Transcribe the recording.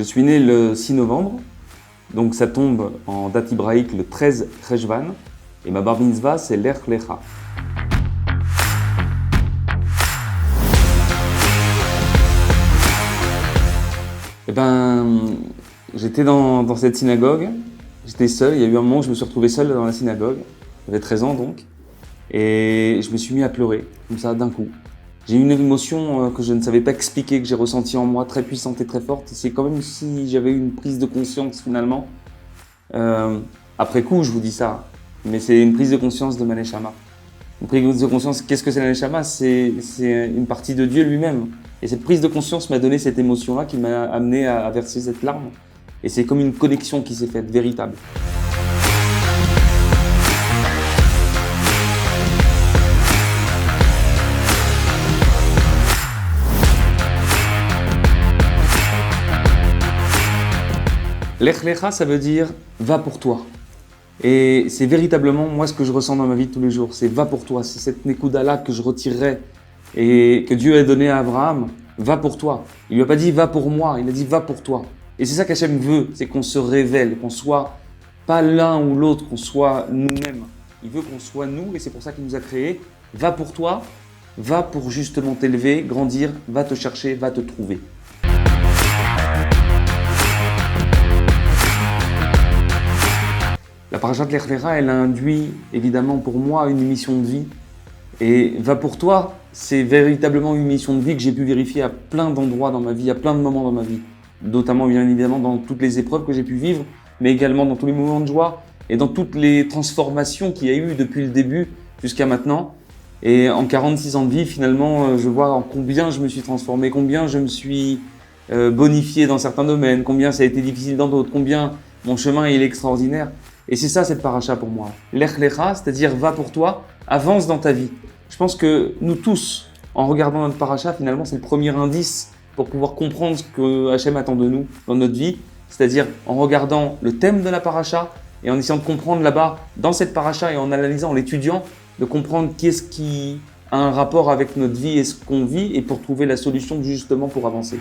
Je suis né le 6 novembre, donc ça tombe en date hébraïque le 13 Cheshvan, et ma bar mitzvah c'est Lech Lecha. J'étais dans cette synagogue, j'étais seul, il y a eu un moment où je me suis retrouvé seul dans la synagogue, j'avais 13 ans donc, et je me suis mis à pleurer, comme ça d'un coup. J'ai eu une émotion que je ne savais pas expliquer, que j'ai ressentie en moi, très puissante et très forte. C'est comme si j'avais eu une prise de conscience finalement. Après coup, je vous dis ça, mais c'est une prise de conscience de ma neshama. Une prise de conscience, qu'est-ce que c'est la neshama? C'est une partie de Dieu lui-même. Et cette prise de conscience m'a donné cette émotion-là qui m'a amené à verser cette larme. Et c'est comme une connexion qui s'est faite, véritable. Lech Lecha, ça veut dire « va pour toi ». Et c'est véritablement moi ce que je ressens dans ma vie de tous les jours. C'est « va pour toi ». C'est cette Nekuda-là que je retirerai et que Dieu a donné à Abraham. « Va pour toi ». Il lui a pas dit « va pour moi », il a dit « va pour toi ». Et c'est ça qu'Hachem veut, c'est qu'on se révèle, qu'on soit pas l'un ou l'autre, qu'on soit nous-mêmes. Il veut qu'on soit nous et c'est pour ça qu'il nous a créés. « Va pour toi », va pour justement t'élever, grandir, va te chercher, va te trouver. La parashat Lech Lecha, elle induit évidemment pour moi une mission de vie. Et va pour toi, c'est véritablement une mission de vie que j'ai pu vérifier à plein d'endroits dans ma vie, à plein de moments dans ma vie. Notamment bien évidemment dans toutes les épreuves que j'ai pu vivre, mais également dans tous les moments de joie et dans toutes les transformations qu'il y a eu depuis le début jusqu'à maintenant. Et en 46 ans de vie, finalement, je vois en combien je me suis transformé, combien je me suis bonifié dans certains domaines, combien ça a été difficile dans d'autres, combien mon chemin il est extraordinaire. Et c'est ça cette paracha pour moi. Lech Lecha, c'est-à-dire va pour toi, avance dans ta vie. Je pense que nous tous, en regardant notre paracha, finalement c'est le premier indice pour pouvoir comprendre ce que Hachem attend de nous dans notre vie. C'est-à-dire en regardant le thème de la paracha et en essayant de comprendre là-bas, dans cette paracha et en analysant, en l'étudiant, de comprendre qu'est-ce qui a un rapport avec notre vie et ce qu'on vit et pour trouver la solution justement pour avancer.